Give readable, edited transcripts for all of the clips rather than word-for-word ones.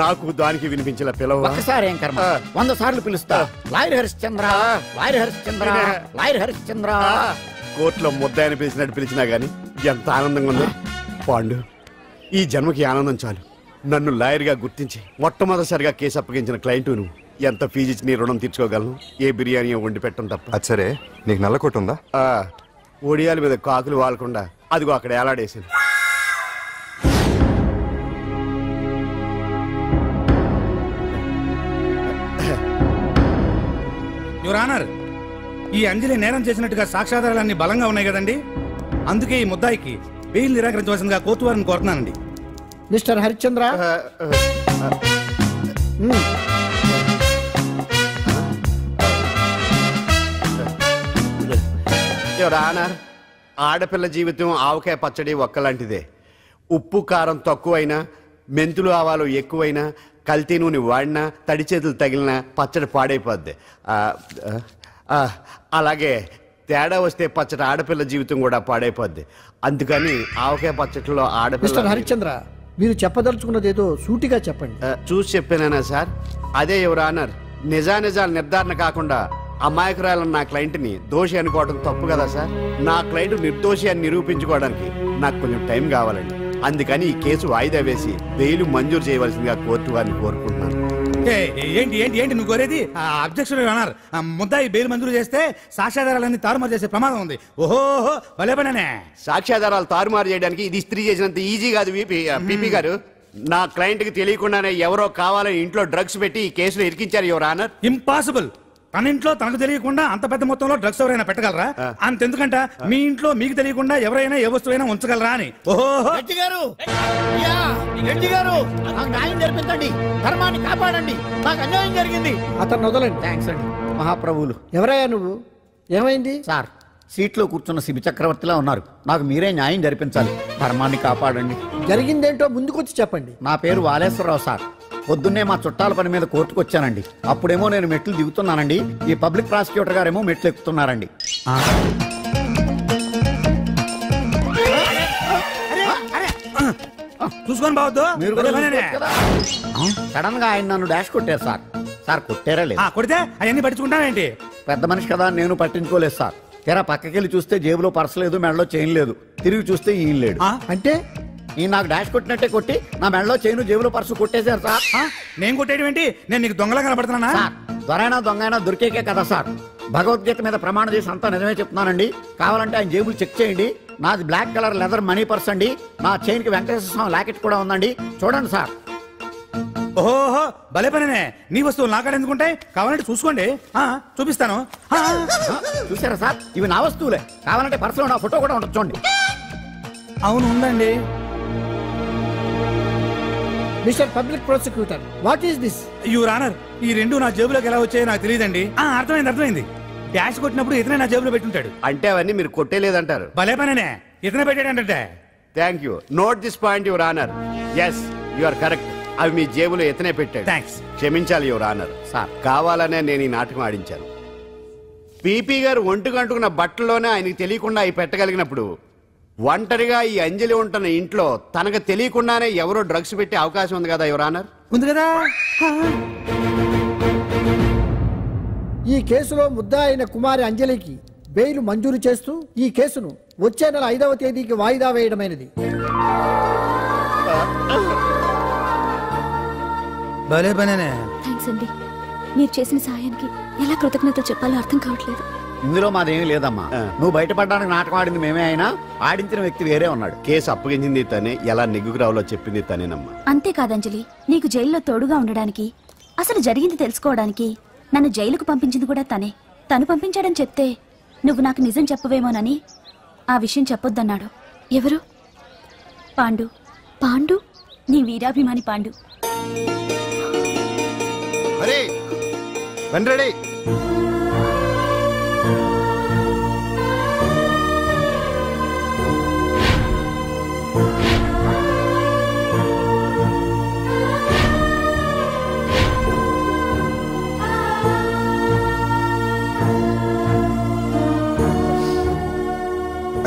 నాకు దానికి వినిపించిన పిలవ ఒకసారి ఏం కర్మ 100 సార్లు పిలుస్తా. Lawyer Harishchandra, lawyer Harishchandra, lawyer Harishchandra. కోర్టులో ముద్దాయని పిలిచినట్టు పిలిచినా గాని ఎంత ఆనందంగా ఉందో. పాండు, ఈ జన్మకి ఆనందం చాలు. నన్ను లాయర్గా గుర్తించి మొట్టమొదటిసారిగా కేసు అప్పగించిన క్లయింట్ నువ్వు. ఎంత ఫీజు ఇచ్చి నీ రుణం తీర్చుకోగలను? ఏ బిర్యానీ వండి పెట్టడం తప్ప. అది సరే, నీకు నల్ల కొట్టు ఉందా? ఒడియాల మీద కాకులు వాలకుండా అదిగో అక్కడ ఏలాడేసింది. యువర్ ఆనర్, ఈ అంజలి నేరం చేసినట్టుగా సాక్ష్యాధారాలన్నీ బలంగా ఉన్నాయి కదండి. అందుకే ఈ ముద్దాయికి బెయిల్ నిరాకరించవలసిందిగా కోర్టు వారిని కోరుతున్నానండి. మిస్టర్ హరిశ్చంద్ర, యువర్ ఆనర్, ఆడపిల్ల జీవితం ఆవకాయ పచ్చడి ఒక్కలాంటిదే. ఉప్పు కారం తక్కువైనా, మెంతులు ఆవాలు ఎక్కువైనా, కల్తీ నూనె వాడినా, తడి చేతులు తగిలినా పచ్చడి పాడైపోద్ది. అలాగే తేడా వస్తే పచ్చడి ఆడపిల్ల జీవితం కూడా పాడైపోద్ది. అందుకని ఆవకాయ పచ్చడిలో ఆడపిల్ల. మిస్టర్ హరిశ్చంద్ర, మీరు చెప్పదలుచుకున్నది ఏదో సూటిగా చెప్పండి. చూసి చెప్పానా సార్? అదే యువర్ ఆనర్, నిజానిజాలు నిర్ధారణ కాకుండా అమాయకురాలను నా క్లయింట్ని దోషి అనుకోవడం తప్పు కదా సార్. నా క్లయింట్ నిర్దోషి అని నిరూపించుకోవడానికి నాకు కొంచెం టైం కావాలండి. అందుకని ఈ కేసు వాయిదా వేసి బెయిల్ మంజూరు చేయవలసిందిగా కోర్టు వారిని కోరుకుంటున్నాను. ఏంటి ఏంటి ఏంటి నువ్వు కోరేది? అబ్జెక్షన్ అన్నారు. ముద్దాయి బెయిల్ మంజూరు చేస్తే సాక్ష్యాధారాలన్నీ తారుమారు చేసే ప్రమాదం ఉంది. ఓహో భలే పనే. సాక్ష్యాధారాలు తారుమారు చేయడానికి ఇది ఇస్త్రీ చేసినంత ఈజీ కాదు పీపీ గారు. నా క్లయింట్ కి తెలియకుండానే ఎవరో కావాలని ఇంట్లో డ్రగ్స్ పెట్టి ఈ కేసులో ఇరికించారు యువర్ ఆనర్. ఇంపాసిబుల్. తన ఇంట్లో తనకు తెలియకుండా అంత పెద్ద మొత్తంలో డ్రగ్స్ ఎవరైనా పెట్టగలరా? అంతెందుకంట మీ ఇంట్లో మీకు తెలియకుండా ఎవరైనా ఏ వస్తువైనా ఉంచగలరా అని. న్యాయం జరిపించండి, ధర్మాన్ని కాపాడండి, నాకు అన్యాయం జరిగింది. అతను వదలండి. థ్యాంక్స్ అండి మహాప్రభువులు. ఎవరయ్యా నువ్వు? ఏమైంది? సార్, సీట్లో కూర్చున్న శిబి చక్రవర్తిలా ఉన్నారు. నాకు మీరే న్యాయం జరిపించాలి, ధర్మాన్ని కాపాడండి. జరిగిందేంటో ముందుకొచ్చి చెప్పండి. నా పేరు వాలేశ్వరరావు సార్. పొద్దున్నే మా చుట్టాల పని మీద కోర్టుకు వచ్చానండి. అప్పుడేమో నేను మెట్లు దిగుతున్నానండి, ఈ పబ్లిక్ ప్రాసిక్యూటర్ గారేమో మెట్లు ఎక్కుతున్నారండి. చూసుకొని బావద్దు. సడన్ గా ఆయన నన్ను డాష్ కొట్టారు సార్. సార్ కొట్టారా లేదు? కొడితే అవన్నీ పట్టించుకుంటావేంటి? పెద్ద మనిషి కదా నేను పట్టించుకోలేదు సార్. తెరా పక్కకెళ్ళి చూస్తే జేబులో పర్స్ లేదు, మెడలో చైన్ లేదు. తిరిగి చూస్తే ఈయన లేడు. అంటే ఈ నాకు డాష్ కొట్టినట్టే కొట్టి నా మెడలో చైను జేబులో పర్సు కొట్టేశారు సార్. నేను కొట్టేయడం ఏంటి? నేను నీకు దొంగలా కనబడుతున్నా సార్? దొరైనా దొంగైనా దొరికేకే కదా సార్. భగవద్గీత మీద ప్రమాణం చేసి అంతా నిజమే చెప్తున్నానండి. కావాలంటే ఆయన జేబులు చెక్ చేయండి. నాది black colour leather money purse అండి. నా చైన్ కి వెంకటేశ్వర స్వామి లాకెట్ కూడా ఉందండి, చూడండి సార్. ఓహో భలే పనే. నీ వస్తువులు నాకాడ ఎందుకుంటాయి? కావాలంటే చూసుకోండి, చూపిస్తాను. చూసారా సార్, ఇవి నా వస్తువులే. కావాలంటే పర్సులో నా ఫోటో కూడా ఉండదు, చూడండి. అవును ఉందండి. Mister public prosecutor, what is this? Your honour, ఈ రెండు నా జేబులోకి ఎలా వచ్చాయో నాకు తెలియదండి. అర్థమైంది. డాష్ కొట్టినప్పుడు ఇతనే నా జేబులో పెట్టుంటాడు. అంటే అవన్నీ మీరు కొట్టేలేదంటారు? భలే పనే, ఇతనే పెట్టాడంటే. Thank you. Note this point your honour. Yes, you are correct. అవి మీ జేబులో ఎత్తనే పెట్టాడు. థ్యాంక్స్. క్షమించాలి యువర్ ఆనర్. సార్, కావాలనే నేను ఈ నాటకం ఆడించాను. పీపీ గారు ఒంటికి అంటుకున్న బట్టల్లోనే ఆయనకి తెలియకుండా అవి పెట్టగలిగినప్పుడు, ఒంటరిగా ఈ అంజలి ఉంటున్న ఇంట్లో తనకు తెలియకుండానే ఎవరో డ్రగ్స్ పెట్టే అవకాశం ఉంది కదా యువర్ ఆనర్. ఉంది కదా. ఈ కేసులో ముద్దా అయిన కుమారి అంజలికి బెయిల్ మంజూరు చేస్తూ ఈ కేసును వచ్చే నెల 5వ తేదీకి వాయిదా వేయడమైనది. భలే పనేనే. థాంక్స్ అండి, మీరు చేసిన సహాయానికి ఎలా కృతజ్ఞతలు చెప్పాలో అర్థం కావట్లేదు. ఇందులో మాదేమీ లేదమ్మా. నువ్వు బయటపడడానికి నాటకం ఆడింది మేమే అయినా ఆడించిన వ్యక్తి వేరే ఉన్నాడు. కేసు అప్పగించింది తనే, ఎలా నెగ్గుకు రావాలో చెప్పింది తనేనమ్మా. అంతేకాదంజలి, నీకు జైల్లో తోడుగా ఉండడానికి, అసలు జరిగింది తెలుసుకోవడానికి నన్ను జైలుకు పంపించింది కూడా తనే. తను పంపించాడని చెప్తే నువ్వు నాకు నిజం చెప్పవేమోనని ఆ విషయం చెప్పొద్దన్నాడు. ఎవరు? పాండు. పాండు, నీ వీరాభిమాని పాండు.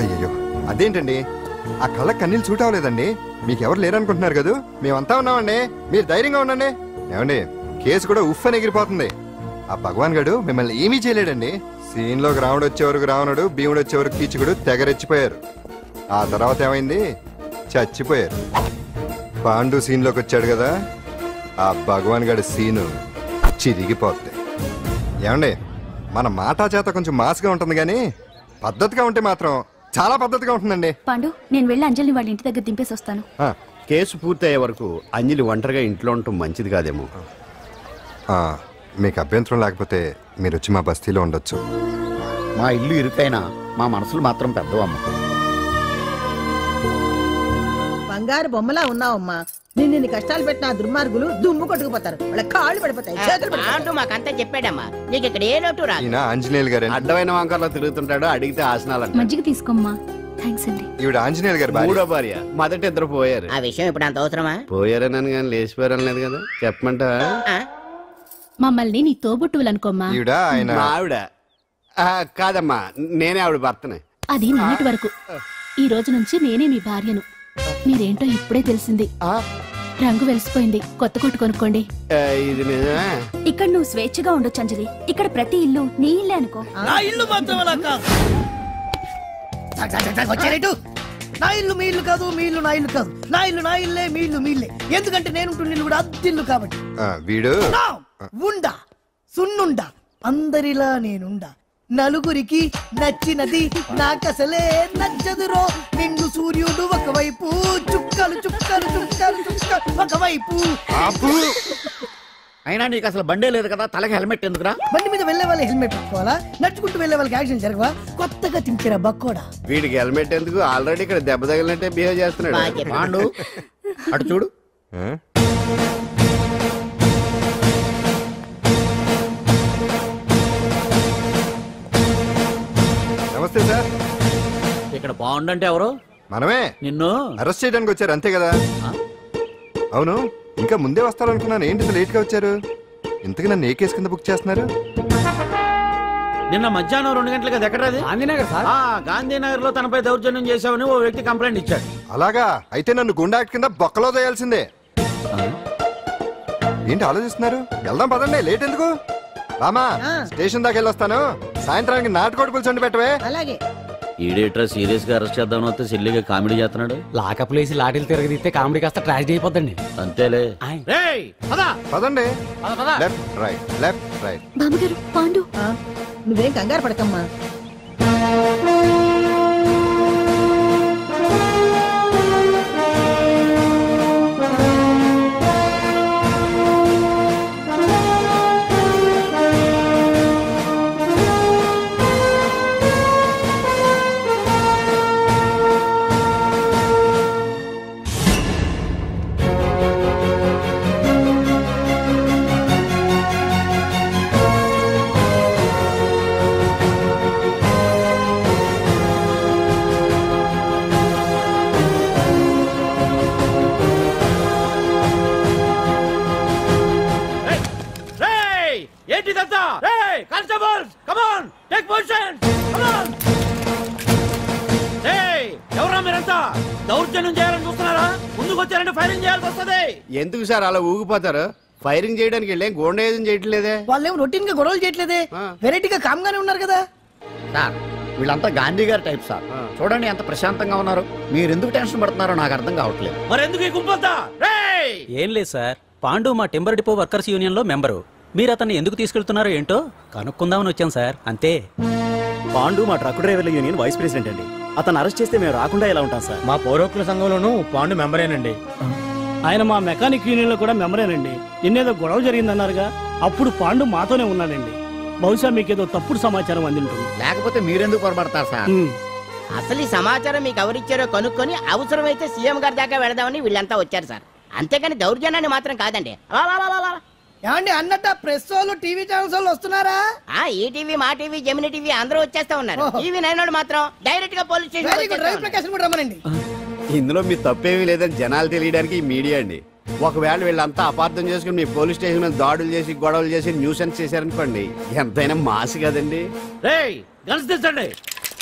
అయ్యో, అదేంటండి ఆ కళ్ళకి కన్నీళ్ళు సూట్ అవ్వలేదండి. మీకు ఎవరు లేరనుకుంటున్నారు కదా, మేమంతా ఉన్నామండి. మీరు ధైర్యంగా ఉండండి. ఏమండి, కేసు కూడా ఉఫ్ అని ఎగిరిపోతుంది. ఆ భగవాన్ గడు మిమ్మల్ని ఏమీ చేయలేడండి. సీన్లోకి రావణుడు వచ్చే వరకు రావణుడు, భీముడు వచ్చే వరకు కీచుకుడు తెగరెచ్చిపోయారు. ఆ తర్వాత ఏమైంది, చచ్చిపోయారు. పాండు సీన్లోకి వచ్చాడు కదా, ఆ భగవాన్ గడి సీను చిరిగిపోద్ది. ఏమండి, మన మాటా చేత కొంచెం మాస్గా ఉంటుంది కానీ పద్ధతిగా ఉంటే మాత్రం చాలా పద్ధతిగా ఉంటుందండి. పాండు, నేను వెళ్ళి అంజలిని వాళ్ళ ఇంటి దగ్గర దింపేసి వస్తాను. ఆ, కేసు పూర్తయ్యే వరకు అంజలి ఒంటరిగా ఇంట్లో ఉండటం మంచిది కాదేమో. ఆ, మీకు అభ్యంతరం లేకపోతే మీరు వచ్చి మా బస్తీలో ఉండొచ్చు. మా ఇల్లు ఇరుకైనా మా మనసులు మాత్రం పెద్దవమ్మ. బంగారు బొమ్మలా ఉన్నావమ్మా. నిన్ను కష్టాలు పెట్టిన ఆ దుర్మార్గులు దుమ్ము కొట్టుకుపోతారు. వాళ్ళ కాళ్ళు పడిపోతాయి, చేతులు పడిపోతాయి. అంటూ మాకంతా చెప్పాడమ్మా. నీకు ఇక్కడ ఏ లోటు రాదు. ఈయన ఆంజనేయులు గారు. అడ్డమైన వంకర్లో తిరుగుతుంటాడు, అడిగితే ఆసనాలంట. మజ్జిగ తీసుకోమ్మా. థ్యాంక్స్ అండి. ఈవిడ ఆంజనేయులు గారు భార్య. మూడో భార్య. మొదటి ఇద్దరు పోయారు. ఆ విషయం ఇప్పుడు అంత అవసరమా? పోయారనని కానీ లేచిపోయారని లేదు కదా, చెప్పమంటా. ఆ? మమ్మల్ని నీ తోబుట్టువులనుకోమ్మా. ఈవిడ ఆయన. మా ఆవిడ కాదమ్మా, నేనే ఆవిడ భర్తనే. అది నిన్నటి వరకు. ఈ రోజు నుంచి నేనే మీ భార్యను. మీరేంటో ఇప్పుడే తెలిసింది. రంగు వెలిసిపోయింది, కొత్త కొట్టు కొనుక్కోండి. ఇది నిజమే. ఇక్కడ నువ్వు స్వేచ్ఛగా ఉండొచ్చు అంజలి. ఇక్కడ ప్రతి ఇల్లు నీ ఇల్లే అనుకో. నా ఇల్లు మాత్రం అలా కాదు. వచ్చారేటు? నా ఇల్లు మీ ఇల్లు కాదు, మీ ఇల్లు నా ఇల్లు కాదు. నా ఇల్లు నా ఇల్లే, మీ ఇల్లు మీ ఇల్లే. ఎందుకంటే నేను ఇల్లు కూడా అద్దిల్లు కాబట్టి. వీడు ఉండా సున్నుండా అందరిలా నేనుండా. నలుగురికి నచ్చినది నాకసలే నచ్చదురో. నిండు సూర్యుడు ఒకవైపు, చుక్కలు చుక్కలు చుక్కలు చుక్కలు ఒకవైపు. అయినా నీకు అసలు బండే లేదు కదా, తలకి హెల్మెట్ ఎందుకురా? బండి మీద వెళ్లే వాళ్ళు హెల్మెట్ పెట్టుకోవాలా? నడుచుకుంటూ వెళ్లే వాళ్ళకి యాక్షన్ జరగవా? కొత్తగా తింటారా బక్కోడా? వీడికి హెల్మెట్ ఎందుకు, ఆల్రెడీ ఇక్కడ దెబ్బ తగిలినట్టే బిహేవ్ చేస్తున్నాడు. బాగా చెప్పావు. పాండు అటు చూడు. ఆ? నమస్తే సార్. ఇక్కడ బాగుండంటే ఎవరు? మనమే. నిన్ను అరెస్ట్ చేయడానికి వచ్చారు అంతే కదా? అవును, ఇంకా ముందే వస్తారనుకున్నాను. ఏంటి లేట్ గా వచ్చారు? ఇంతకు నన్ను ఏ కేసు కింద బుక్ చేస్తున్నారు? నిన్న మధ్యాహ్నం 2 గంటలకు అది ఎక్కడది? గాంధీనగర్ లో తనపై దౌర్జన్యం చేశావని ఓ వ్యక్తి కంప్లైంట్ ఇచ్చాడు. అలాగా? అయితే నన్ను గుండా యాక్ట్ కింద బొక్కలో చేయాల్సిందే. ఏంటి ఆలోచిస్తున్నారు? వెళ్దాం పదండి, లేట్ ఎందుకు? రామా, స్టేషన్ దాకా వెళ్ళొస్తాను. సాయంత్రానికి నాటుకోడి పులుసు వండి పెట్టవే. అలాగే. ఈడేట్రా సీరియస్ గా అరెస్ట్ చేద్దామని వస్తే సిల్లిగా కామెడీ చేస్తున్నాడు. లాకప్ లేసి లాఠీలు తిరగదీస్తే కామెడీ కాస్త ట్రాజడీ అయిపోద్దండి. అంతేలే. పదండి. Left right, left right. బామ్మగారు, పాండు. నువ్వేం కంగారు పడకమ్మా. ఎవరా మీరంతా? దౌర్జన్యం చేయాలని చూస్తున్నారా? ముందుకు వచ్చారంటే ఫైరింగ్ చేయాల్సి వస్తుంది. ఎందుకు సార్ అలా ఊగిపోతారు? ఫైరింగ్ చేయడానికి వెళ్ళే గోండేజం చేయట్లేదే. వాళ్ళేం రొటీన్ గా గొడవలు చేయట్లేదే, వెరైటీగా కామ్గానే ఉన్నారు కదా సార్. వీళ్ళంతా గాంధీ గారి టైప్ సార్. చూడండి ఎంత ప్రశాంతంగా ఉన్నారు. మీరు ఎందుకు టెన్షన్ పడుతున్నారో నాకు అర్థం కావట్లేదు. మరి ఎందుకు ఈ గుంపంతా? ఏం లేదు సార్, పాండు మా టింబర్ డిపో వర్కర్స్ యూనియన్ లో మెంబరు. మీరు అతన్ని ఎందుకు తీసుకెళ్తున్నారో ఏంటో కనుక్కుందామని వచ్చాం సార్, అంతే. పాండు మా ట్రక్ డ్రైవర్ల యూనియన్ వైస్ ప్రెసిడెంట్ అండి. అతను అరెస్ట్ చేస్తే మేము రాకుండా ఎలా ఉంటాం సార్? మా పౌరోక్ల సంఘంలోనూ పాండు మెంబరేనండి. ఆయన మా మెకానిక్ యూనియన్ లో కూడా మెంబరేనండి. నిన్నేదో గొడవ జరిగిందన్నారుగా, అప్పుడు పాండు మాతోనే ఉన్నాడండి. బహుశా మీకేదో తప్పుడు సమాచారం అందింటుంది. లేకపోతే మీరెందుకు పొరపడతారు సార్? అసలు ఈ సమాచారం మీకు ఎవరిచ్చారో కనుక్కొని అవసరమైతే సీఎం గారి దాకా వెళదామని వీళ్ళంతా వచ్చారు సార్. అంతేకాని దౌర్జన్యాన్ని మాత్రం కాదండి. ఏమండి అన్నట్టు ప్రెస్ వాళ్ళు టీవీ ఛానల్స్ వాళ్ళు వస్తున్నారా? ఈటీవీ, మా టీవీ, జెమిని టీవీ అందరూ వచ్చేస్తా ఉన్నారు. టీవీ 9 మాత్రం డైరెక్ట్ గా పోలీస్ స్టేషన్ రమ్మనండి. ఇందులో మీ తప్పేమీ లేదని జనాలు తెలియడానికి ఈ మీడియా అండి. ఒకవేళ వీళ్ళంతా అపార్థం చేసుకుని మీ పోలీస్ స్టేషన్ మీద దాడులు చేసి గొడవలు చేసి న్యూసెన్స్ చేశారనుకోండి, ఎంతైనా మాసి కదండి.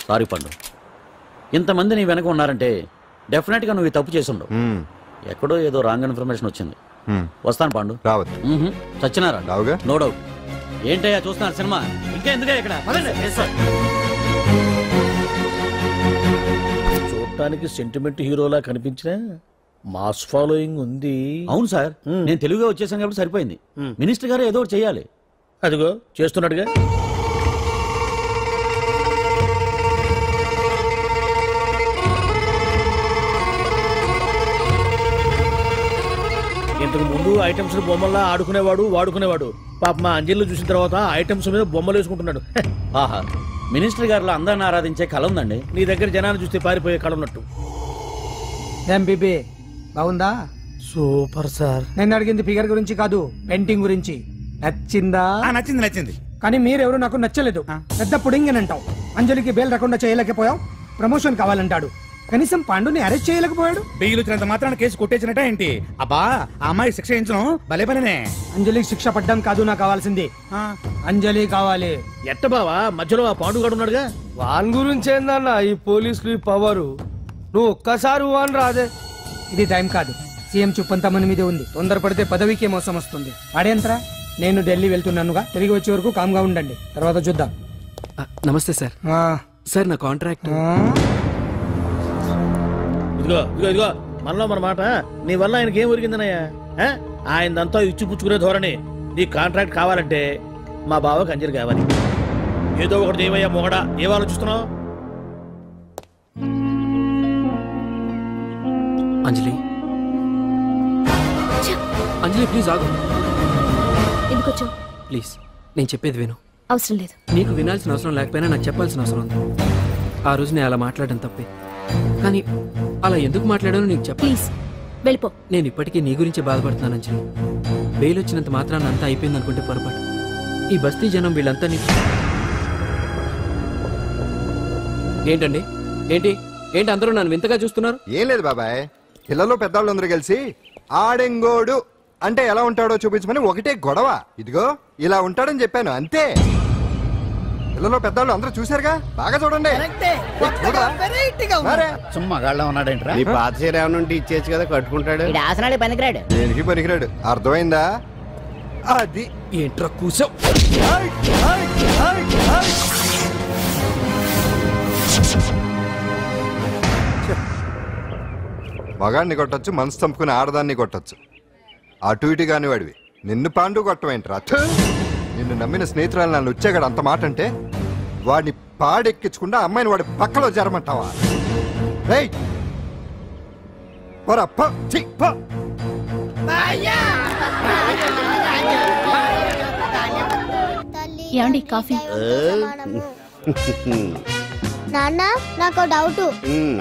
సారీ పండు, ఇంతమంది నీ వెనక ఉన్నారంటే డెఫినెట్ గా నువ్వు ఈ తప్పు చేసి ఉండవు. ఎక్కడో ఏదో రాంగ్ ఇన్ఫర్మేషన్ వచ్చింది. వస్తాను పాండు. రావద్దు. చచ్చినారా? రావుగా. No doubt. ఏంటయ్యా చూస్తున్నారు సినిమా? ఇంకా ఎందుకే ఇక్కడ? చూడటానికి సెంటిమెంట్ హీరోలా కనిపించినా మాస్ ఫాలోయింగ్ ఉంది. అవును సార్, నేను తెలుగుగా వచ్చేసాను కాబట్టి సరిపోయింది. మినిస్టర్ గారు ఏదో ఒకటి చేయాలి. అదిగో చేస్తున్నాడుగా. ఇంతకు ముందు ఐటమ్స్ బొమ్మల్లా ఆడుకునేవాడు, వాడుకునేవాడు. పాప మా అంజలిలో చూసిన తర్వాత ఐటమ్స్ మీద బొమ్మలు వేసుకుంటున్నాడు. ఆహా, మినిస్టర్ గారిలో అందరిని ఆరాధించే కళ ఉందండి. నీ దగ్గర జనాన్ని చూస్తే పారిపోయే కళ ఉన్నట్టు. బీబీ బాగుందా? Super sir. నేను అడిగింది ఫిగర్ గురించి కాదు, పెయింటింగ్ గురించి. నచ్చిందా? నచ్చింది నచ్చింది. కానీ మీరెవరు నాకు నచ్చలేదు. పెద్ద పుడింగ్ అని అంటావు. అంజలికి బెయిల్ రాకుండా చేయలేకపోయావు. ప్రమోషన్ కావాలంటాడు. కనీసం పాండుని అరెస్ట్ చేయలేకపోయాడు. బెయిల్ వచ్చినంత మాత్రాన కేసు కొట్టేసినట్ట ఏంటి? అబ్బా, ఆ అమ్మాయి శిక్ష వేయించడం భలే పనినే. అంజలికి శిక్ష పడ్డం కాదు నాకు కావాల్సింది. అంజలి కావాలి. ఎట్ట బావా, మధ్యలో ఆ పాండుగాడు ఉన్నాడుగా. వాన్ గురించి ఏందన్న ఈ పోలీసులు ఈ పవరు? నువ్వు ఒక్కసారి వాన్ రాదే. ఇది టైం కాదు. సీఎం చూపంతా మన మీద ఉంది. తొందరపడితే పదవికే మోసం వస్తుంది. వాడేంతరా? నేను ఢిల్లీ వెళ్తున్నానుగా. తిరిగి వచ్చే వరకు కామ్గా ఉండండి, తర్వాత చూద్దాం. నమస్తే సార్. సార్ నా కాంట్రాక్ట్. ఇదిగో ఇదిగో ఇదిగో, మనలో మన మాట. నీ వల్ల ఆయనకి ఏం ఒరిగిందనయ్యా? ఆయనదంతా ఇచ్చి పుచ్చుకునే ధోరణి. నీ కాంట్రాక్ట్ కావాలంటే మా బావకి అంజలి కావాలి. ఏదో ఒకటి దేవయ్యా మొగడా, ఏం ఆలోచిస్తున్నావు? అంజలి, అంజలి ప్లీజ్ ఆగు. ఎందుకొచ్చు? ప్లీజ్ నేను చెప్పేది విను. అవసరం లేదు. నీకు వినాల్సిన అవసరం లేకపోయినా నాకు చెప్పాల్సిన అవసరం ఉంది. ఆ రోజు నేను అలా మాట్లాడడం తప్పే, కానీ అలా ఎందుకు మాట్లాడానో నీకు చెప్ప. ప్లీజ్ వెళ్ళిపో. నేను ఇప్పటికీ నీ గురించి బాధపడుతున్నాను అంజలి. బెయిల్ వచ్చినంత మాత్రాన్ని అంతా అయిపోయింది అనుకుంటే పొరపాటు. ఈ బస్తీ జనం వీళ్ళంతా ఏంటండి? ఏంటి ఏంటి అందరూ నన్ను వింతగా చూస్తున్నారు? ఏం లేదు బాబాయ్, పిల్లలు పెద్దవాళ్ళందరూ కలిసి ఆడెంగోడు అంటే ఎలా ఉంటాడో చూపించమని ఒకటే గొడవ. ఇదిగో ఇలా ఉంటాడని చెప్పాను అంతే. పిల్లలు పెద్దవాళ్ళు అందరూ చూశారుగా, బాగా చూడండి. మగాళ్ళ ఉన్నాడేంట్రా? నీ పాత చీర ఏమైనా ఉంటే ఇచ్చేచ్చు కదా, కట్టుకుంటాడు. ఆసనాడే పనికిరాడు. దేనికి పనికిరాడు, అర్థమైందా? అది ఏంట్రా కూసావ్? మగాడిని కొట్టచ్చు, మనసు చంపుకుని ఆడదాన్ని కొట్టచ్చు. అటు ఇటు కాని వాడివి నిన్ను పాండు కొట్టమేంట్రా? నిన్ను నమ్మిన స్నేహితురాలు నన్ను వచ్చాగాడు అంత మాట అంటే వాడిని పాడెక్కించకుండా అమ్మాయిని వాడి పక్కలో జరమంటావా? ఏమండి కాఫీ? నాన్న నాకు డౌట్.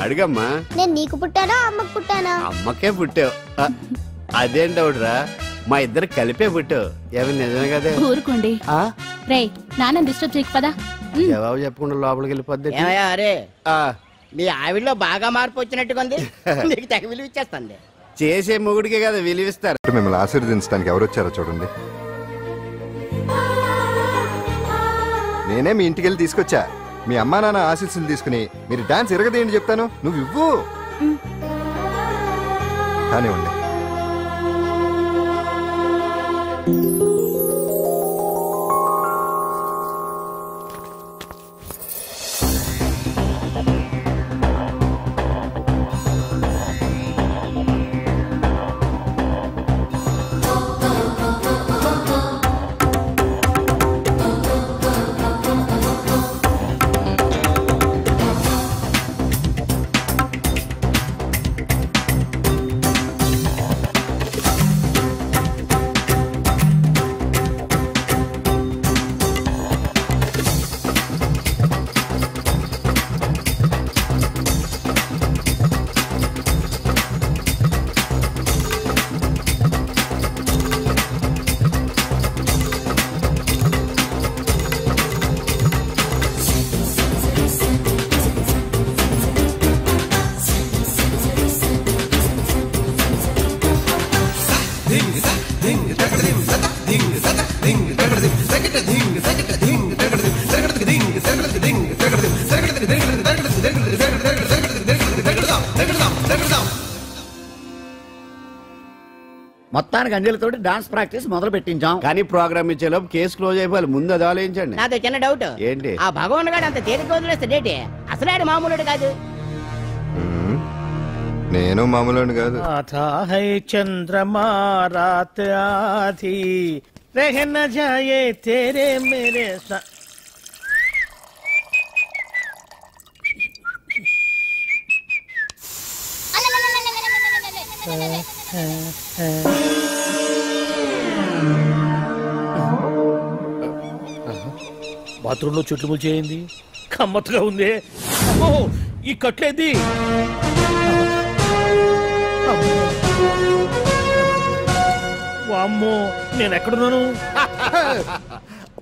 అడిగమ్మా. నేను నీకు పుట్టానా అమ్మకు పుట్టానా? అమ్మకే పుట్టావు. అదేం డౌట్ రా, మా ఇద్దరు కలిపే పుట్టావు. ఏమి నిజమే కదే? ఊరుకోండి. రేయ్ నాన్న డిస్టర్బ్ చేయకు పదా. జవాబు చెప్పకుండా లోపలికి వెళ్ళిపోద్ది. అరే మీ ఆవిడలో బాగా మార్పు వచ్చినట్టుగా ఉంది. నీకు తెగ విలువ ఇచ్చేస్తుంది. చేసే మొగుడికే కదా విలువిస్తారు. మిమ్మల్ని ఆశీర్వదించడానికి ఎవరు వచ్చారో చూడండి. నేనే మీ ఇంటికి వెళ్ళి తీసుకొచ్చా. మీ అమ్మా నాన్న ఆశీస్సులు తీసుకుని మీరు డాన్స్ ఎరగదేంటి చెప్తాను. నువ్వు ఇవ్వు కానివ్వండి. మొత్తానికి అంజలితోటి డాన్స్ ప్రాక్టీస్ మొదలు పెట్టించాం. కానీ ప్రోగ్రామ్ ఇచ్చేలోపు కేసు క్లోజ్ అయిపోవాలి. ముందు అది ఆలోచించండి. నాదో చిన్న డౌట్. ఏంటి? ఆ భగవాన్ గారు అంత తేలిక వదిలేస్తాడేంటి? అసలు ఆడు మామూలుడు కాదు. నేను మామూలు కాదు. చంద్రమా రాత్ ఆధీ రహ న జాయే తేరే మేరే బాత్రూంలో చెట్లు ముల్చేయింది. కమ్మత్తుగా ఉంది. అమ్మో ఈ కట్లేది. వామ్మో నేను ఎక్కడున్నాను?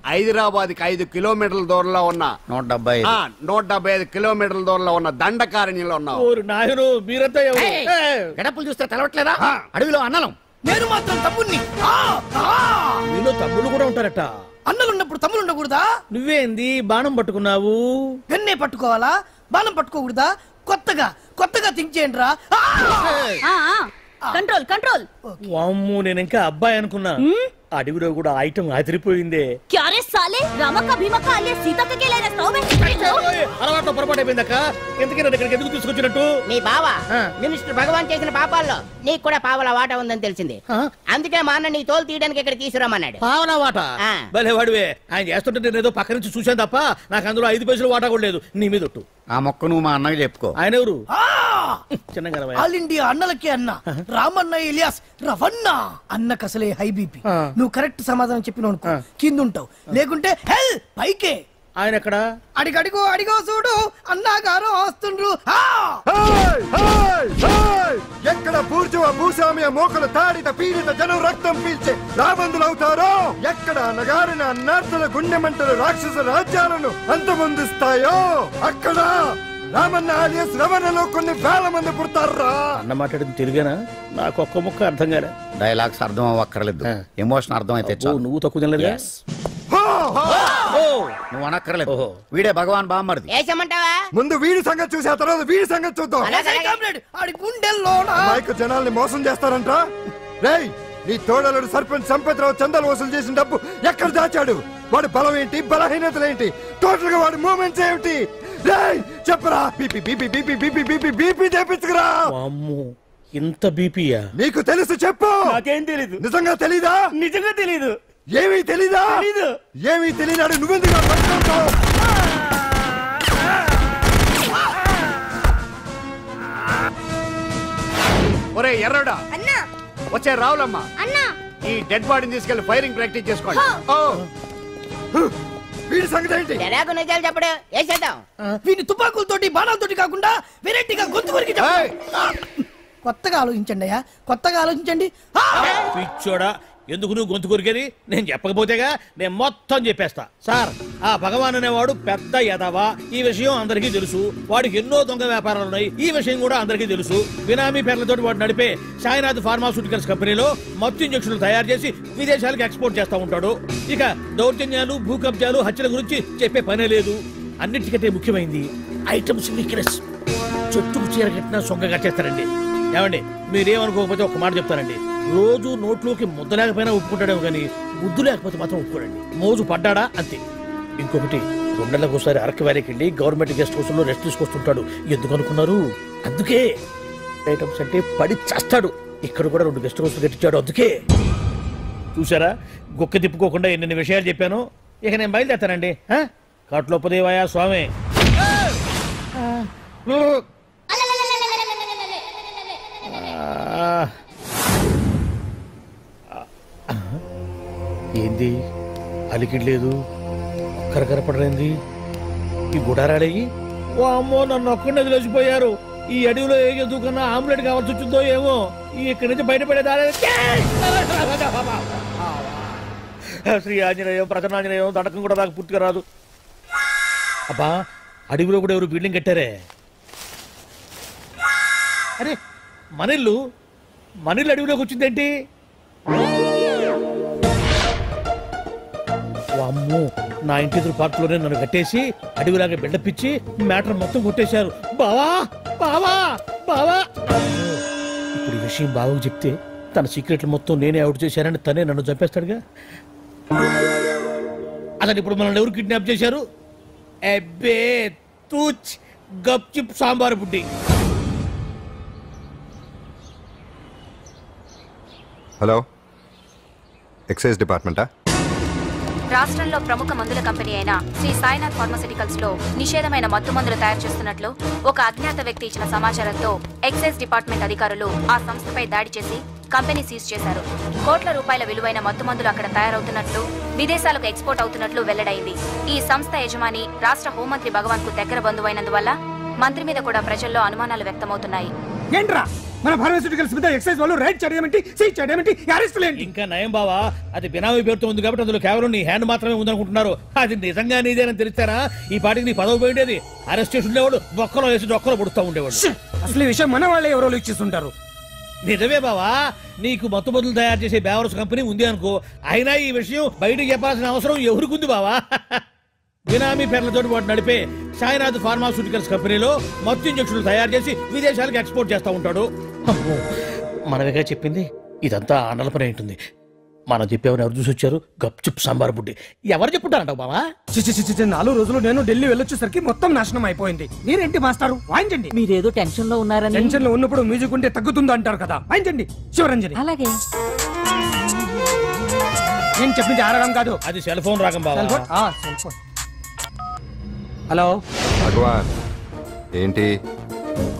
హైదరాబాద్కి 5 కిలోమీటర్ల దూరంలో ఉన్న 175 కిలోమీటర్ల దూరంలో ఉన్న దండకారణ్యంలో ఉన్నావు. నాయను మీరంతా గడపలు చూస్తే తెలవట్లేదా? అడవిలో అన్నలం. నేను మాత్రం తమ్ముణ్ణి. మీలో తమ్ముళ్ళు కూడా ఉంటారట. అన్నలున్నప్పుడు తమ్ముడు ఉండకూడదా? నువ్వేంది బాణం పట్టుకున్నావు? గన్నే పట్టుకోవాలా? బాణం పట్టుకోకూడదా? కొత్తగా థింక్ చేయండి రా. Control control. వామ్మో నేను ఇంకా అబ్బాయి అనుకున్నా. అడవిలో కూడా ఐటమ్ అదిరిపోయిందే. క్యారే సాలే రామక్క భీమక్క అల్లే సీతక్క కే లేనా సౌమే. అలవాటు పొరపాటు అయిపోయిందక్క. ఎందుకని ఇక్కడికి ఎందుకు తీసుకొచ్చినట్టు? నీ బావా మినిస్టర్ భగవాన్ చేసిన పాపాల్లో నీకు కూడా పావల వాట ఉందని తెలిసింది. అందుకే మా అన్న నీ తోలు తీయడానికి ఇక్కడ తీసుకురామన్నాడు. పావలా వాట? భలే వాడివే. ఆయన చేస్తుంటే నేను ఏదో పక్క నుంచి చూశాను తప్ప నాకు అందులో 5 పైసలు వాటా కూడా లేదు. నీ మీద ఒట్టు. ఆ మొక్క నువ్వు మా అన్నకి చెప్పుకో. ఆయన ఎవరు? ఆల్ ఇండియా అన్నలకే అన్న రామన్న ఇలియాస్ రవన్న. అన్నకు అసలే హై బీపీ. నువ్వు కరెక్ట్ సమాధానం చెప్పిన కింద ఉంటావు, లేకుంటే హెల్ పైకే. ఆయన ఎక్కడ? అడిగో చూడు అన్నగారు వస్తుండ్రు. ఎక్కడ బూర్జువ భూస్వామ్య మోకలు తాడిత పీడిత జనం రక్తం పీల్చే రాబందులవుతారో, ఎక్కడ నగారిన అన్నార్థుల గుండె మంటలు రాక్షస రాజ్యాలను అంతమొందిస్తాయో, అక్కడ రామన్న ఆలియస్ రవణలో కొన్ని వేల మంది పుడతారా. అన్న మాట్లాడింది తెలుగేనా? నాకు ఒక్క ముక్క అర్థం కాలే. డైలాగ్స్ అర్థం అవ్వక్కర్లేదు, ఎమోషన్ అర్థం అయితే నువ్వు తక్కువ తినలేదు. నువ్వు అనక్కర్లేదు. వీడే భగవాన్ బామ్మర్ది. ఏసమంటావా? ముందు వీడి సంగతి చూసి ఆ తర్వాత వీడి సంగతి చూద్దాం. మైకు జనాల్ని మోసం చేస్తారంట. రేయ్, నీ తోడలుడు సర్పంచ్ సంపత్రావు చందాలు వసూలు చేసిన డబ్బు ఎక్కడ దాచాడు? వాడి బలం ఏంటి, బలహీనతలేంటి, టోటల్ గా వాడి మూమెంట్స్ ఏమిటి? రేయ్ చెప్పరా. BP BP BP BP BP BP తెప్పించుకురా. ఇంత బీపీయా? నీకు తెలుసు చెప్పు. నాకేం తెలీదు. నిజంగా తెలీదా? నిజంగా తెలీదు. ఏమీ తెలీదా? ఏమీ తెలియనాడు నువ్వెందుకు పట్టుకుంటావు? ఒరే ఎర్రడా, వచ్చే రావులమ్మ, ఈ డెడ్ బాడీని తీసుకెళ్లి ఫైరింగ్ ప్రాక్టీస్ చేసుకోండి. వీడి సంగతి ఏంటి? నిజాలు చెప్పడు. వేసేద్దాం. వీని తుపాకులతోటి బాణాలతోటి కాకుండా వెరైటీగా గొంతు వరకు కొత్తగా ఆలోచించండి అయ్యా, కొత్తగా ఆలోచించండి. పిచ్చోడా, ఎందుకు నువ్వు గొంతు కొరికేది? నేను చెప్పకపోతేగా నేను మొత్తం చెప్పేస్తా. సార్, ఆ భగవాన్ అనేవాడు పెద్ద యదవా. ఈ విషయం అందరికీ తెలుసు. వాడికి ఎన్నో దొంగ వ్యాపారాలు ఉన్నాయి. ఈ విషయం కూడా అందరికీ తెలుసు. బినామీ పేర్లతో వాడు నడిపే సాయినాథ్ ఫార్మాస్యూటికల్స్ కంపెనీలో మత్తు ఇంజక్షన్లు తయారు చేసి విదేశాలకు ఎక్స్పోర్ట్ చేస్తా ఉంటాడు. ఇక దౌర్జన్యాలు, భూ కబ్జాలు, హత్యల గురించి చెప్పే పనే లేదు. అన్నిటికంటే ముఖ్యమైనది ఐటమ్స్ వీక్నెస్. చెట్టుకు చీర కట్టినా సొంగగా చేస్తారండి. ఏమండి, మీరేమనుకోకపోతే ఒక మాట చెప్తారండి. రోజు నోట్లోకి ముద్ద లేకపోయినా ఒప్పుకుంటాడేమో కానీ ముద్దు లేకపోతే మాత్రం ఒప్పుకోడండి. మోజు పడ్డాడా అంతే. ఇంకొకటి, 2 నెలలకు ఒకసారి అరకు వ్యాలీకి వెళ్ళి గవర్నమెంట్ గెస్ట్ హౌస్ లో రెస్ట్ తీసుకొస్తుంటాడు. ఎందుకు అనుకున్నారు? అందుకే. ఐటమ్స్ అంటే పడి చేస్తాడు. ఇక్కడ కూడా 2 గెస్ట్ హౌస్ కట్టించాడు. అందుకే. చూసారా, గొక్క తిప్పుకోకుండా ఎన్ని విషయాలు చెప్పాను. ఇక నేను బయలుదేరుతానండి. కాట్లోపదేవాయ స్వామి. ఏంది అలికిడ్ లేదు, ఒక్కరు కనపడలేంది. ఈ గుడారాడయ్యి ఓ అమ్మో నన్ను ఒక్కడిని వదిలేసిపోయారు. ఈ అడవిలో ఏ ఎదుగుకన్నా ఆమ్లెట్ కావాల్సి వచ్చిందో ఏమో. ఇక్కడి నుంచి బయటపడేదారే. శ్రీ ఆంజనేయం, ప్రసన్నాంజనేయం, దడకం కూడా నాకు పూర్తిగా రాదు. అబ్బా, అడవిలో కూడా ఎవరు బిల్డింగ్ కట్టారే. అరే, మనిల్లు అడవిలోకి వచ్చిందేంటి? అమ్మో, నా ఇంటి ఎదురు పార్కులోనే నన్ను కట్టేసి అడవిలాగా బిల్డపిచ్చి మ్యాటర్ మొత్తం కొట్టేశారు. బావా బావా బావా. ఇప్పుడు ఈ విషయం బావకు చెప్తే తన సీక్రెట్లు మొత్తం నేనే అవుట్ చేశానని తనే నన్ను చంపేస్తాడుగా. అతను ఇప్పుడు మనల్ని ఎవరు కిడ్నాప్ చేశారు? అబ్బే తూచ్ గప్చిప్ సాంబార్ బుడ్డి. హలో, ఎక్సైజ్ డిపార్ట్మెంటా? రాష్ట్రంలో ప్రముఖ మందుల కంపెనీ అయిన శ్రీ సాయినాథ్ ఫార్మాసిటికల్స్ లో నిషేధమైన మత్తు మందులు తయారు చేస్తున్నట్లు ఒక అజ్ఞాత వ్యక్తి ఇచ్చిన సమాచారంతో ఎక్సైజ్ డిపార్ట్మెంట్ అధికారులు ఆ సంస్థపై దాడి చేసి కంపెనీ సీజ్ చేశారు. కోట్ల రూపాయల విలువైన మత్తు మందులు అక్కడ తయారవుతున్నట్లు, విదేశాలకు ఎక్స్పోర్ట్ అవుతున్నట్లు వెల్లడైంది. ఈ సంస్థ యజమాని రాష్ట్ర హోంమంత్రి భగవాన్ కు దగ్గర బంధువైనందువల్ల మంత్రి మీద కూడా ప్రజల్లో అనుమానాలు వ్యక్తమవుతున్నాయి. ఏంట్రా మన ఫార్మాస్యూటికల్స్ మీద ఎక్సైజ్ వాళ్ళు రైడ్ చేయడమేంటి, సీజ్ చేయడమేంటి, అరెస్టులు ఏంటి? ఇంకా నయం బావా, అది బినామీ పేరుతో ఉంది కాబట్టి అందులో కేవలం నీ హ్యాండ్ మాత్రమే ఉందనుకుంటున్నారు. అది నిజంగా నీదేనని తెలిస్తారా ఈ పాటికి నీ పదవి పోయిండేది. అరెస్ట్ చేసి ఉండేవాడు, బొక్కలో వేసి డొక్కలో పుడుతూ ఉండేవాడు. అసలు ఈ విషయం మన వాళ్ళే ఎవరో ఇచ్చిస్తుంటారు. నిజమే బావా, నీకు మత్తు మందులు తయారు చేసే బేవర్స్ కంపెనీ ఉంది అనుకో, అయినా ఈ విషయం బయటకు చెప్పాల్సిన అవసరం ఎవరికుంది బావా? బినామీ పేర్లతో వాడు నడిపే సాయినాథ్ ఫార్మాస్యూటికల్స్ కంపెనీలో మత్తు ఇంజక్షన్లు తయారు చేసి విదేశాలకు ఎక్స్పోర్ట్ చేస్తూ ఉంటాడు. మనమేగా చెప్పింది, ఇదంతా ఆండల పని ఉంటుంది. మనం చెప్పేవని ఎవరు చూసి వచ్చారు? గప్చుప్ సాంబార్ బుడ్డి. ఎవరు చెప్పుంటారంటావు బావా? 4 రోజులు నేను ఢిల్లీ వెళ్ళొచ్చేసరికి మొత్తం నాశనం అయిపోయింది. మీరేంటి మాస్టారు, వాయించండి. మీరేదో టెన్షన్ లో ఉన్నారని. టెన్షన్ లో ఉన్నప్పుడు మ్యూజిక్ ఉంటే తగ్గుతుందో అంటారు కదా, వాయించండి శివరంజని. అలాగే. నేను చెప్పింది ఆరడం కాదు, అది సెల్ ఫోన్ రాగం బావా. Cell phone. హలో భగవాన్, ఏంటి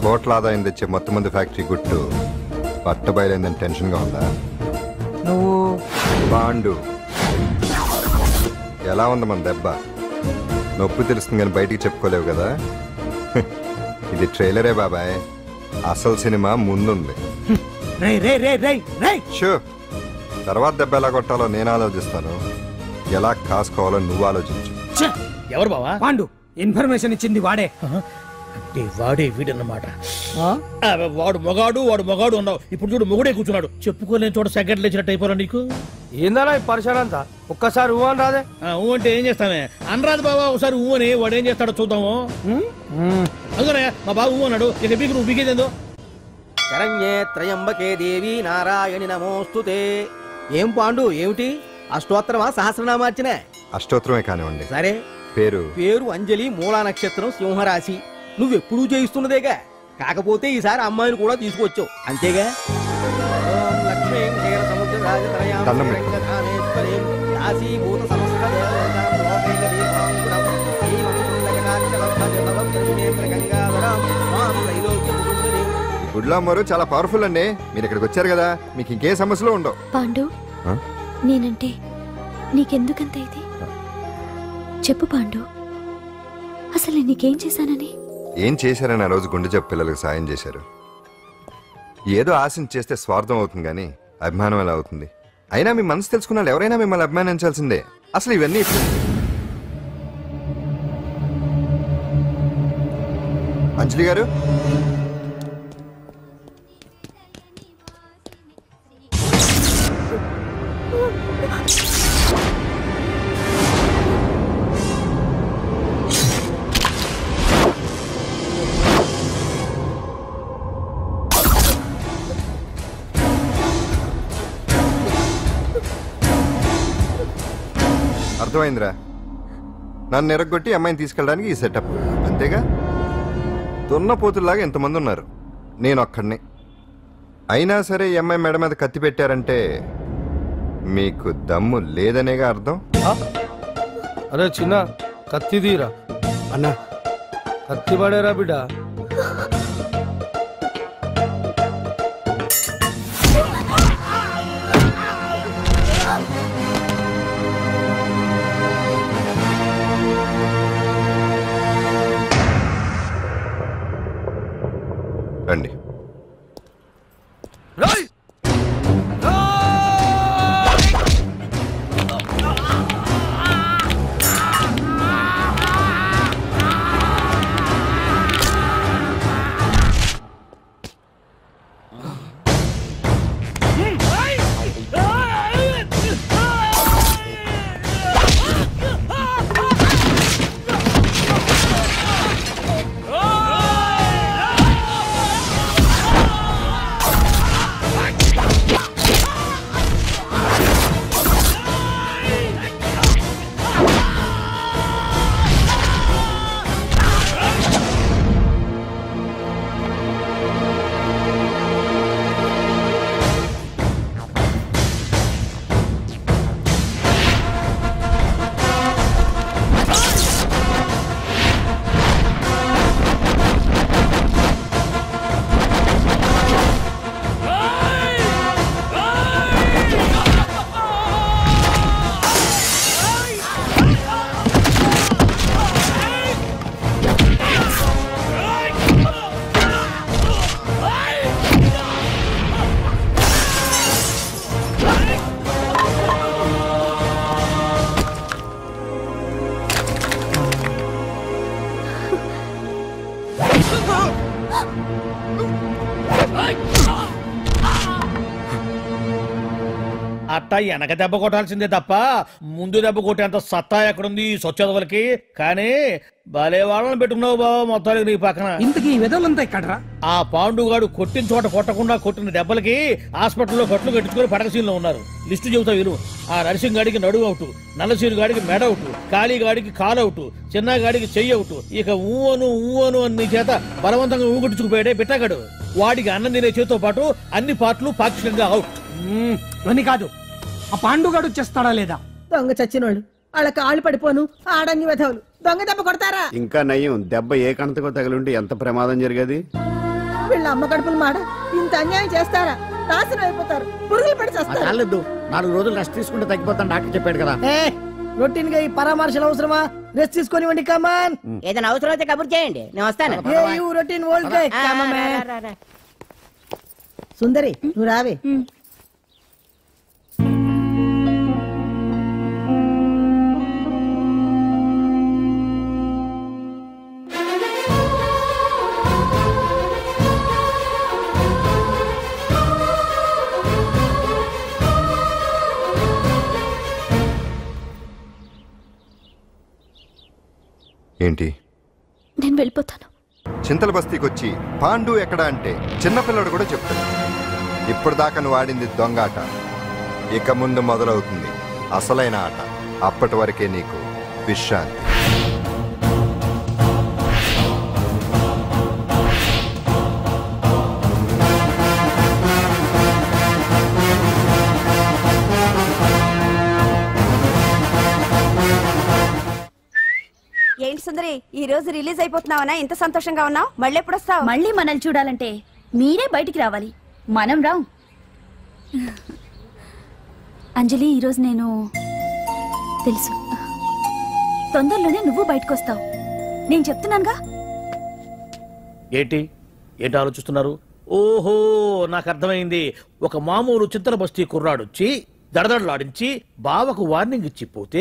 కోట్ల ఆదాయం తెచ్చే మొత్తం మంది ఫ్యాక్టరీ గుట్టు పట్టబయలైందని టెన్షన్గా ఉందా? నువ్వు పాండు, ఎలా ఉంది మన దెబ్బ? నొప్పి తెలుస్తుంది కానీ బయటికి చెప్పుకోలేవు కదా. ఇది ట్రైలరే బాబాయ్, అసలు సినిమా ముందుంది. షూ, తర్వాత దెబ్బ ఎలా కొట్టాలో నేను ఆలోచిస్తాను, ఎలా కాసుకోవాలో నువ్వు ఆలోచించు. ఎవరు బావా? పాండు. ఇన్ఫర్మేషన్ ఇచ్చింది వాడే. వాడే వీడన్నమాట. వాడు మొగాడు ఉన్నావు. ఇప్పుడు చూడు మొగుడే కూర్చున్నాడు. చెప్పుకోలేని చోట సెకండ్ లేచినట్టు అయిపోరా నీకు. ఏందన్నా ఈ పరిశాన్ అంతా? ఒక్కసారి ఊ అని రాదే? ఊ అంటే ఏం చేస్తామే? అనరాదు బాబా, ఒకసారి ఊ అని. వాడు ఏం చేస్తాడో చూద్దాము. అందుకనే మా బాబు ఊ అన్నాడు. ఇక బీకు నువ్వు బీకేదేందో. శరణ్యే త్రయంబకే దేవి నారాయణి నమోస్తుతే. ఏం పాండు, ఏమిటి అష్టోత్తరమా సహస్రనామార్చనే? అష్టోత్తరమే కానివ్వండి. సరే, పేరు అంజలి, మూలా నక్షత్రం, సింహరాశి. నువ్వెప్పుడూ చేయిస్తున్నదేగా, కాకపోతే ఈసారి అమ్మాయిని కూడా తీసుకొచ్చావు అంతేగా. గుడ్లామ్మరు చాలా పవర్ఫుల్ అండి. మీరు ఇక్కడికి వచ్చారు కదా, మీకు ఇంకే సమస్యలు ఉండవు. పాండు, నేనంటే నీకెందుకంత ఇది? చెప్పు పాండు, అసలు నీకేం చేశానని? ఏం చేశారని ఆ రోజు గుండె జబ్బు పిల్లలకు సాయం చేశారు. ఏదో ఆశించి చేస్తే స్వార్థం అవుతుంది కానీ అభిమానం ఎలా అవుతుంది? అయినా మీ మనసు తెలుసుకున్న వాళ్ళు ఎవరైనా మిమ్మల్ని అభిమానించాల్సిందే. అసలు ఇవన్నీ అంజలి గారు, అర్థమైందిరా? నన్ను ఎరగొట్టి అమ్మాయిని తీసుకెళ్ళడానికి ఈ సెటప్ అంతేగా? దున్నపోతుల్లాగా ఎంతమంది ఉన్నారు, నేను ఒక్కడిని. అయినా సరే ఈ అమ్మాయి మెడ మీద కత్తి పెట్టారంటే మీకు దమ్ము లేదనేగా అర్థం. అరే చిన్న, కత్తి తీరా అన్నా. కత్తి పడేరా బిడ్డ. రండి. మట్ట వెనక దెబ్బ కొట్టాల్సిందే తప్ప ముందు దెబ్బ కొట్టేంత సత్తా ఎక్కడుంది ఈ సొచ్చదవలకి. కానీ భలే వాళ్ళని పెట్టుకున్నావు బాబా మొత్తానికి నీ పక్కన. ఇంతకీ వెదలంతా ఇక్కడరా? ఆ పాండుగాడు కొట్టిన చోట కొట్టకుండా కొట్టిన దెబ్బలకి హాస్పిటల్లో కట్లు కట్టించుకొని పడకసీన్లో ఉన్నారు. లిస్టు చెబుతా విను. ఆ నరసింగ్ గాడికి నడువు అవుట్, నల్లసీను గాడికి మెడ అవుట్, కాళీ గాడికి కాలు అవుట్, చిన్న గాడికి చెయ్యి అవుట్. ఇక ఊవను అని నీ చేత బలవంతంగా ఊగొట్టుకుపోయాడే బిట్టగాడు. వాడికి అన్నం తినే చేతితో పాటు అన్ని పార్ట్లు పాక్షికంగా అవుట్. అని కాదు, ఆ పాండుగాడు చేస్తాడా లేదా? దొంగ చచ్చినోళ్ళు వాళ్ళ కాళ్ళు పడిపోను ఆడన్ని వెధవులు దొంగ దెబ్బ కొడతారా? ఇంకా నయ్యం, దెబ్బ ఏ కణతకో తగిలింటే ఎంత ప్రమాదం జరిగేది. వీళ్ళ అమ్మ కడుపులు మాడ ఇంత అన్యాయం చేస్తారా? నాశనం అయిపోతారు, పురుగులు పడి చేస్తారు. 4 రోజులు రెస్ట్ తీసుకుంటే తగ్గిపోతాను డాక్టర్ చెప్పాడు కదా. రొటీన్ గా ఈ పరామర్శలు అవసరమా? రెస్ట్ తీసుకొని కమాన్. ఏదైనా అవసరం అయితే కబుర్ చేయండి, నేను వస్తాను. Routine old day. సుందరి నువ్వు రావే. ఏంటి? నేను వెళ్ళిపోతాను. చింతల బస్తీకి వచ్చి పాండు ఎక్కడ అంటే చిన్నపిల్లడు కూడా చెప్తాడు. ఇప్పుడు దాకా నువ్వు ఆడింది దొంగాట, ఇక ముందు మొదలవుతుంది అసలైన ఆట. అప్పటి వరకే నీకు విశ్రాంతి. ఏంటి సుందరి, ఈ రోజు రిలీజ్ అయిపోతున్నావనా? ఇంత సంతోషంగా ఉన్నావు? మళ్ళీ ఎప్పుడు వస్తావు? మళ్ళీ మనల్ని చూడాలంటే మీరే బయటికి రావాలి, మనం రాం. అంజలి, ఈరోజు నేను తెలుసు తొందరలోనే నువ్వు బయటకు వస్తావు, నేను చెప్తున్నానుగా. ఏంటి ఆలోచిస్తున్నారు? ఓహో, నాకు అర్థమైంది. ఒక మామూలు చింతల బస్తీ కుర్రాడొచ్చి దడదడలాడించి బావకు వార్నింగ్ ఇచ్చిపోతే